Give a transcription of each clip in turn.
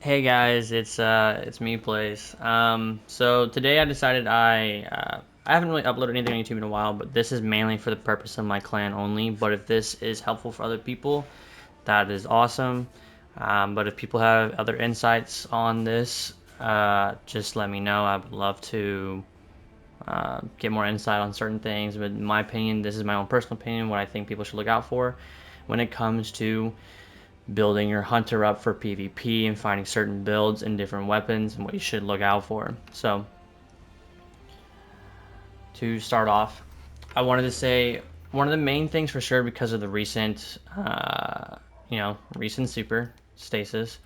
Hey guys, it's me, Blaze. So today I decided I haven't really uploaded anything on YouTube in a while, but this is mainly for the purpose of my clan only. But if this is helpful for other people, that is awesome. But if people have other insights on this, just let me know. I would love to get more insight on certain things. But in my opinion, this is my own personal opinion. What I think people should look out for when it comes to building your hunter up for PvP and finding certain builds and different weapons and what you should look out for. So, to start off, I wanted to say one of the main things for sure because of the recent super stasis.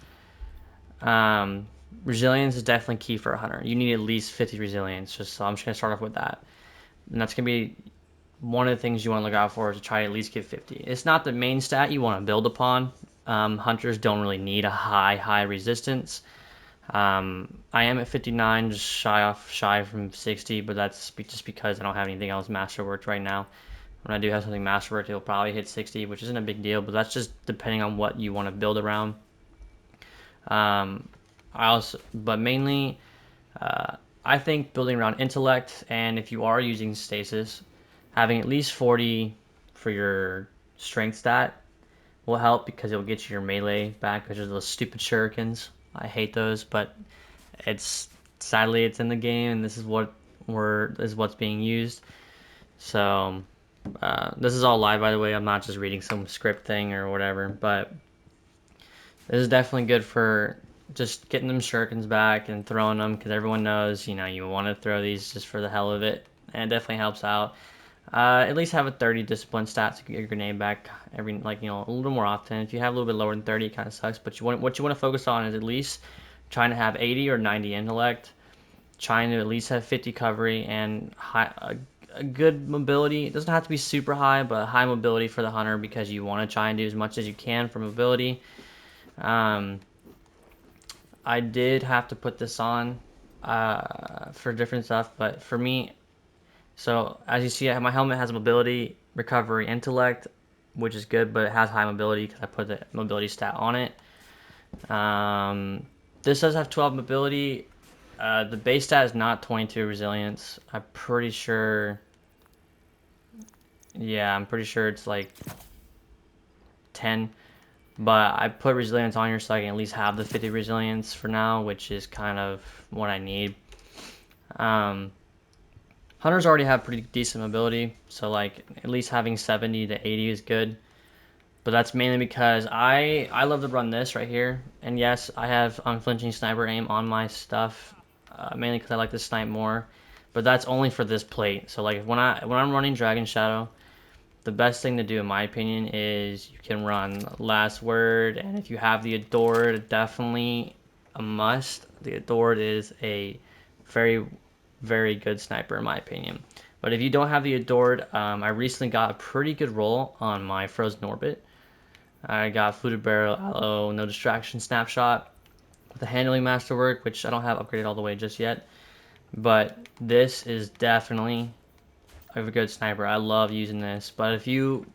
Um, Resilience is definitely key for a hunter. You need at least 50 resilience. So I'm just gonna start off with that, and that's gonna be one of the things you want to look out for is to try to at least get 50. It's not the main stat you want to build upon. Hunters don't really need a high resistance. I am at 59, just shy from 60, but that's just because I don't have anything else masterworked right now. When I do have something masterworked, it'll probably hit 60, which isn't a big deal, but that's just depending on what you want to build around. Um, but mainly, I think building around intellect, and if you are using stasis, having at least 40 for your strength stat will help because it'll get you your melee back, which are those stupid shurikens. I hate those, but it's sadly it's in the game, and this is what's being used. So this is all live, by the way. I'm not just reading some script thing or whatever, but this is definitely good for just getting them shurikens back and throwing them because everyone knows you want to throw these just for the hell of it, and it definitely helps out. At least have a 30 discipline stat to get your grenade back every a little more often. If you have a little bit lower than 30, it kind of sucks. But what you want to focus on is at least trying to have 80 or 90 intellect, trying to at least have 50 recovery and a good mobility. It doesn't have to be super high, but high mobility for the hunter because you want to try and do as much as you can for mobility. Um, I did have to put this on for different stuff, but for me, so as you see, my helmet has mobility, recovery, intellect, which is good, but it has high mobility because I put the mobility stat on it. This does have 12 mobility. The base stat is not 22 resilience. I'm pretty sure. Yeah, I'm pretty sure it's like 10. But I put resilience on here so I can at least have the 50 resilience for now, which is kind of what I need. Um, Hunters already have pretty decent mobility, so like at least having 70 to 80 is good. But that's mainly because I love to run this right here, and yes, I have unflinching sniper aim on my stuff, mainly because I like to snipe more. But that's only for this plate. So like when I'm running Dragon Shadow, the best thing to do in my opinion is you can run Last Word, and if you have the Adored, definitely a must. The Adored is a very very good sniper in my opinion. But if you don't have the Adored, I recently got a pretty good roll on my Frozen Orbit. I got Fluted Barrel, Aloe, No Distraction, Snapshot with the Handling Masterwork, which I don't have upgraded all the way just yet. But this is definitely a good sniper. I love using this. But if you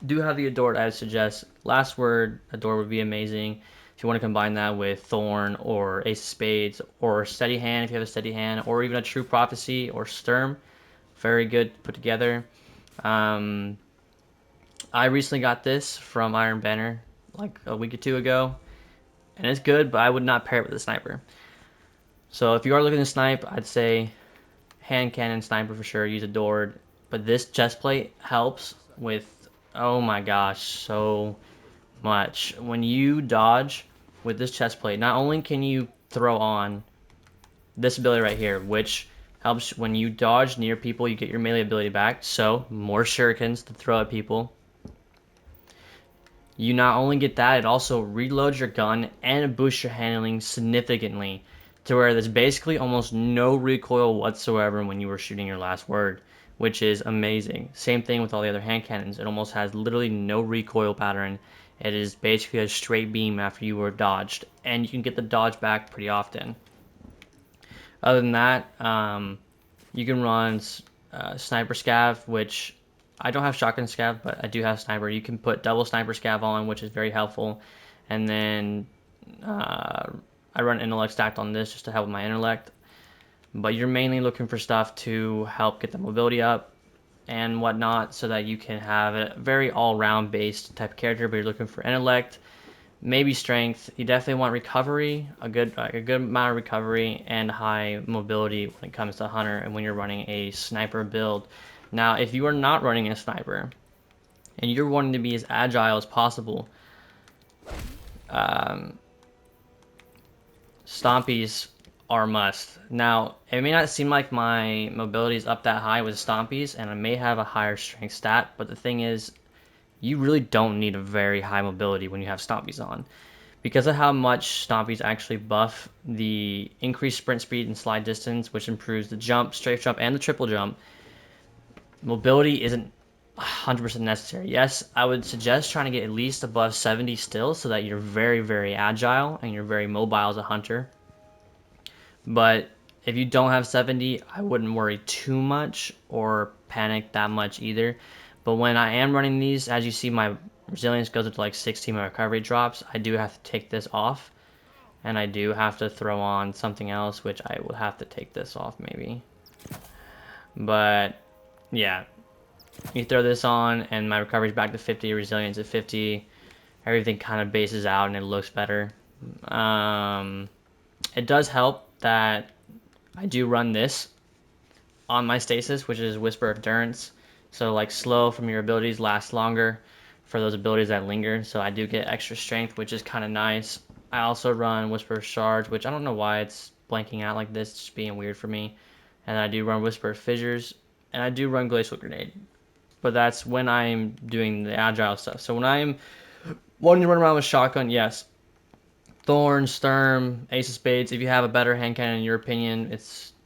do have the Adored, I would suggest Last Word, Adore would be amazing. If you want to combine that with Thorn or Ace of Spades or Steady Hand, if you have a Steady Hand, or even a True Prophecy or Sturm, very good put together. Um, I recently got this from Iron Banner like a week or two ago, and it's good, but I would not pair it with a sniper. So if you are looking to snipe, I'd say hand cannon sniper for sure. Use Adored, but this chest plate helps with oh my gosh so much. When you dodge with this chest plate, not only can you throw on this ability right here, which helps when you dodge near people, you get your melee ability back. So more shurikens to throw at people. You not only get that, it also reloads your gun and it boosts your handling significantly to where there's basically almost no recoil whatsoever when you were shooting your last word, which is amazing. Same thing with all the other hand cannons. It almost has literally no recoil pattern. It is basically a straight beam after you were dodged, and you can get the dodge back pretty often. Other than that, you can run Sniper Scav, which I don't have Shotgun Scav, but I do have Sniper. You can put double Sniper Scav on, which is very helpful. And then I run intellect stacked on this just to help my intellect. But you're mainly looking for stuff to help get the mobility up and whatnot, so that you can have a very all-round based type of character. But you're looking for intellect, maybe strength. You definitely want recovery, a good amount of recovery, and high mobility when it comes to hunter and when you're running a sniper build. Now, if you are not running a sniper and you're wanting to be as agile as possible, stompies are a must. Now, it may not seem like my mobility is up that high with stompies, and I may have a higher strength stat, but the thing is, you really don't need a very high mobility when you have stompies on. Because of how much stompies actually buff the increased sprint speed and slide distance, which improves the jump, strafe jump, and the triple jump, mobility isn't 100% necessary. Yes, I would suggest trying to get at least above 70 still, so that you're very, very agile and you're very mobile as a hunter. But if you don't have 70, I wouldn't worry too much or panic that much either. But when I am running these, as you see, my resilience goes up to like 16, my recovery drops. I do have to take this off, and I do have to throw on something else, which I will have to take this off maybe. But yeah, you throw this on, and my recovery's back to 50, resilience at 50. Everything kind of bases out, and it looks better. It does help that I do run this on my stasis, which is Whisper of Endurance. So like slow from your abilities lasts longer for those abilities that linger. So I do get extra strength, which is kind of nice. I also run Whisper of Shards, which I don't know why it's blanking out like this. It's just being weird for me. And I do run Whisper of Fissures, and I do run Glacial Grenade. But that's when I'm doing the agile stuff. So when I'm wanting to run around with shotgun, yes, Thorn, Sturm, Ace of Spades. If you have a better hand cannon in your opinion,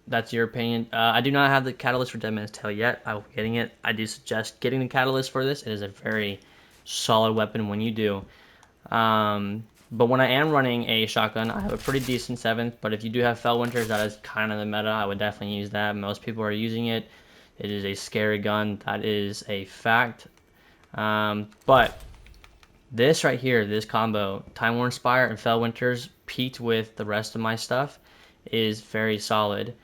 that's your opinion. I do not have the catalyst for Dead Man's Tale yet. I will be getting it. I do suggest getting the catalyst for this. It is a very solid weapon when you do. But when I am running a shotgun, I have a pretty decent 7th. But if you do have Fellwinters, that is kind of the meta. I would definitely use that. Most people are using it. It is a scary gun. That is a fact. But this right here, this combo, Time Worn Spire and Fellwinters peaked with the rest of my stuff, is very solid.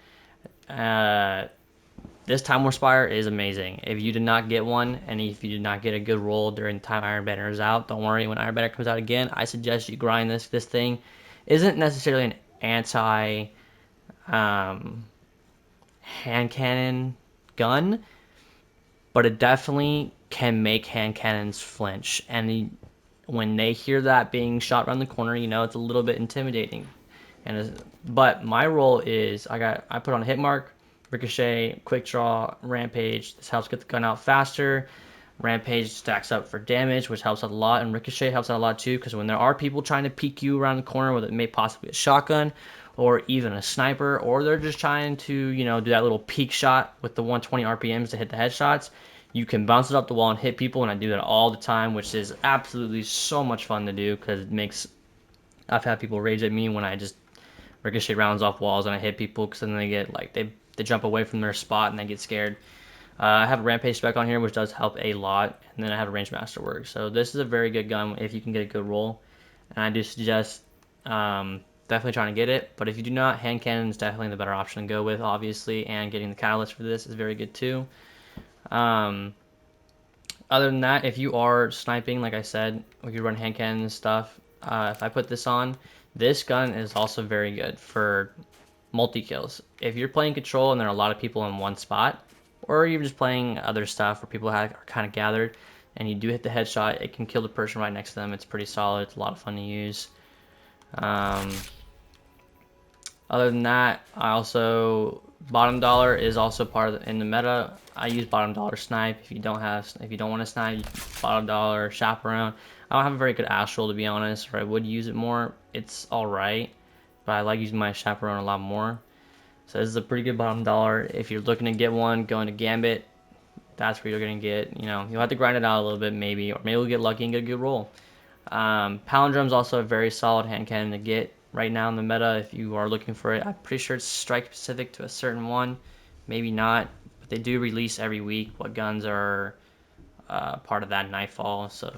This Time Worn Spire is amazing. If you did not get one, and if you did not get a good roll during the time Iron Banner is out, don't worry. When Iron Banner comes out again, I suggest you grind this. This thing isn't necessarily an anti hand cannon gun, but it definitely can make hand cannons flinch. And when they hear that being shot around the corner, you know it's a little bit intimidating. But my role is I put on a hit mark, ricochet, quick draw, rampage. This helps get the gun out faster. Rampage stacks up for damage, which helps out a lot, and ricochet helps out a lot too, because when there are people trying to peek you around the corner, whether it may possibly be a shotgun or even a sniper, or they're just trying to do that little peek shot with the 120 RPMs to hit the headshots, you can bounce it up the wall and hit people, and I do that all the time, which is absolutely so much fun to do, because I've had people rage at me when I just ricochet rounds off walls and I hit people, because then they get like they jump away from their spot and they get scared. I have a rampage spec on here, which does help a lot, and then I have a range masterwork. So this is a very good gun if you can get a good roll, and I do suggest definitely trying to get it. But if you do not, hand cannon is definitely the better option to go with, obviously, and getting the catalyst for this is very good too. Other than that, if you are sniping, like I said, if you run hand cannon and stuff, if I put this on, this gun is also very good for multi-kills. If you're playing control and there are a lot of people in one spot, or you're just playing other stuff where people are kind of gathered, and you do hit the headshot, it can kill the person right next to them. It's pretty solid. It's a lot of fun to use. Other than that, I also bottom dollar is also part of in the meta. I use bottom dollar snipe. If you don't want to snipe, bottom dollar chaperone. I don't have a very good astral, to be honest, or I would use it more. It's all right, but I like using my chaperone a lot more. So this is a pretty good bottom dollar. If you're looking to get one, go into Gambit. That's where you're gonna get. You'll have to grind it out a little bit, maybe, or maybe we'll get lucky and get a good roll. Palindrome's also a very solid hand cannon to get right now in the meta if you are looking for it. I'm pretty sure it's strike specific to a certain one, maybe not, but they do release every week what guns are part of that Nightfall. So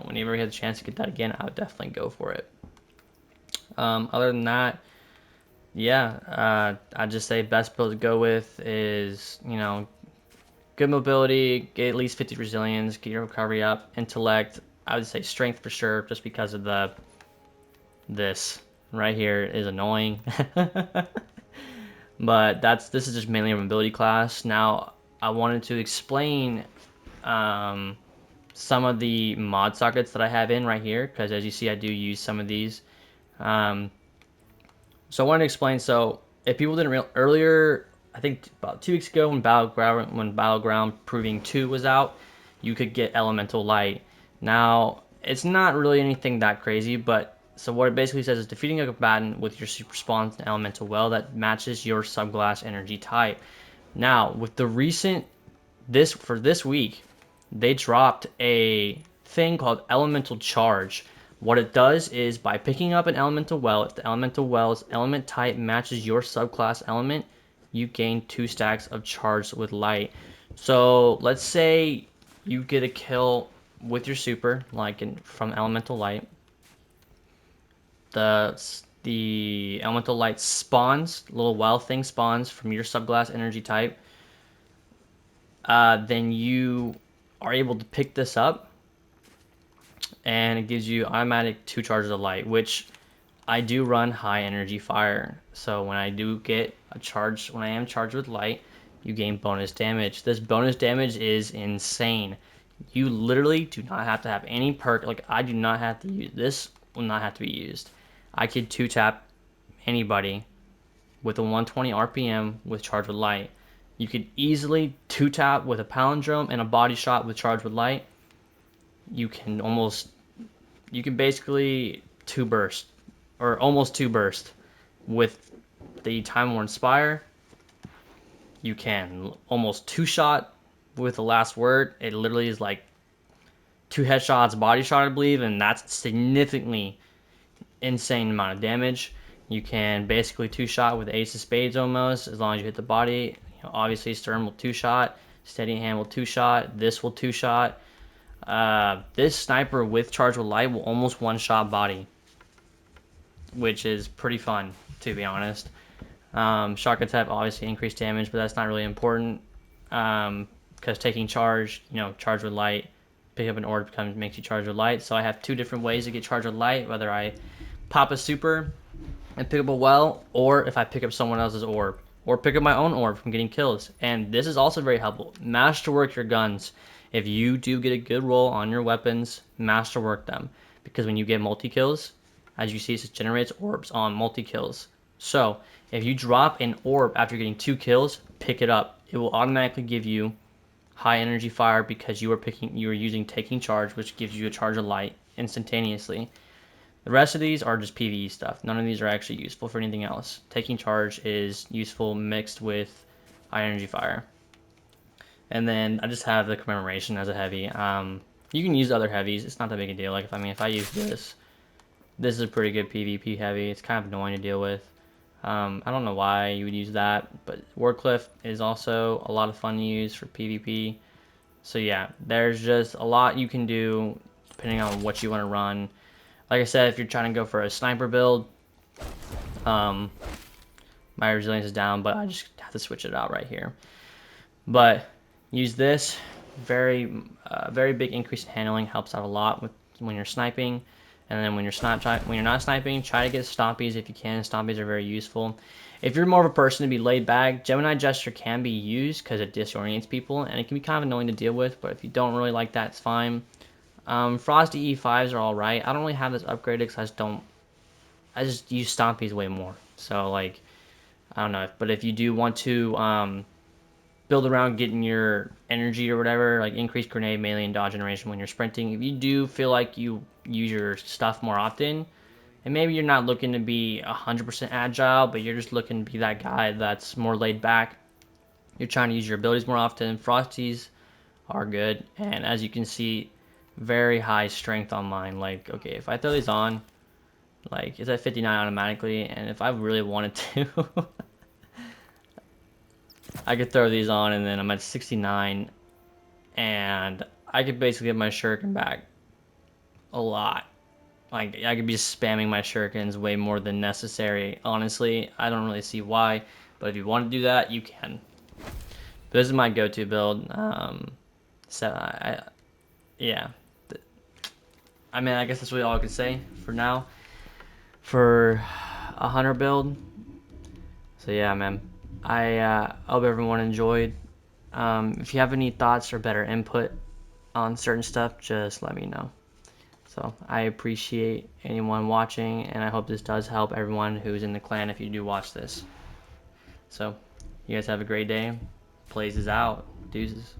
whenever you have a chance to get that again, I would definitely go for it. Other than that, yeah, I'd just say best build to go with is, you know, good mobility, get at least 50 resilience, get your recovery up, intellect. I would say strength for sure, just because of this right here is annoying. But this is just mainly a mobility class. Now I wanted to explain um, some of the mod sockets that I have in right here, because as you see, I do use some of these. Um, so I wanted to explain. So if people didn't real earlier, I think about 2 weeks ago when Battleground Proving 2 was out, you could get Elemental Light. Now it's not really anything that crazy, but so what it basically says is defeating a combatant with your super spawns and Elemental Well that matches your subclass energy type. Now with the recent this week, they dropped a thing called Elemental Charge. What it does is by picking up an Elemental Well, if the Elemental Well's element type matches your subclass element, you gain 2 stacks of Charge with Light. So let's say you get a kill with your super, like from Elemental Light. The Elemental Light spawns, little well thing spawns from your subclass energy type. Then you are able to pick this up, and it gives you automatic 2 charges of light, which I do run high energy fire. So when I do get a charge, when I am charged with light, you gain bonus damage. This bonus damage is insane. You literally do not have to have any perk. Like, I do not have to use this. Will not have to be used. I could 2-tap anybody with a 120 RPM with charge with light. You could easily 2-tap with a palindrome and a body shot with charge with light. You can basically 2 burst, or almost 2 burst with the Time Worn Spire. You can almost 2-shot with the Last Word. It literally is like 2 headshots, body shot, I believe, and that's significantly insane amount of damage. You can basically 2-shot with Ace of Spades almost, as long as you hit the body. You know, obviously, Stern will 2-shot, Steady Hand will 2-shot, this will 2-shot. This sniper with Charge with Light will almost 1-shot body, which is pretty fun, to be honest. Shotgun type obviously increased damage, but that's not really important, because taking charge, charge with light, pick up an orb makes you charge with light. So I have 2 different ways to get charge with light, whether I pop a super and pick up a well, or if I pick up someone else's orb, or pick up my own orb from getting kills. And this is also very helpful. Masterwork your guns. If you do get a good roll on your weapons, masterwork them, because when you get multi-kills, as you see, it generates orbs on multi-kills. So if you drop an orb after getting 2 kills, pick it up. It will automatically give you high energy fire, because you are using taking charge, which gives you a charge of light instantaneously. The rest of these are just PvE stuff. None of these are actually useful for anything else. Taking charge is useful mixed with high energy fire. And then I just have the commemoration as a heavy. You can use other heavies. It's not that big a deal. Like if I use this is a pretty good PvP heavy. It's kind of annoying to deal with. I don't know why you would use that, but Wardcliff is also a lot of fun to use for PvP. So yeah, there's just a lot you can do depending on what you want to run. Like I said, if you're trying to go for a sniper build, my resilience is down, but I just have to switch it out right here. But use this. Very big increase in handling, helps out a lot when you're sniping. And then when you're not sniping, try to get stompies if you can. Stompies are very useful. If you're more of a person to be laid back, Gemini Gesture can be used because it disorients people, and it can be kind of annoying to deal with. But if you don't really like that, it's fine. Frosty E5s are alright. I don't really have this upgraded because I just use Stompies way more. So, like, I don't know. But if you do want to build around getting your energy or whatever, like increase grenade, melee, and dodge generation when you're sprinting, if you do feel like you use your stuff more often, and maybe you're not looking to be 100% agile, but you're just looking to be that guy that's more laid back, you're trying to use your abilities more often, Frosties are good. And as you can see, very high strength on mine. Like, okay, if I throw these on, like, it's at 59 automatically, and if I really wanted to, I could throw these on, and then I'm at 69, and I could basically get my shuriken back a lot. Like, I could be spamming my shurikens way more than necessary. Honestly, I don't really see why. But if you want to do that, you can. But this is my go-to build. Yeah. I mean, I guess that's really all I can say for now. For a hunter build. So yeah, man. I hope everyone enjoyed. If you have any thoughts or better input on certain stuff, just let me know. So I appreciate anyone watching, and I hope this does help everyone who's in the clan if you do watch this. So you guys have a great day. Plays is out. Deuces.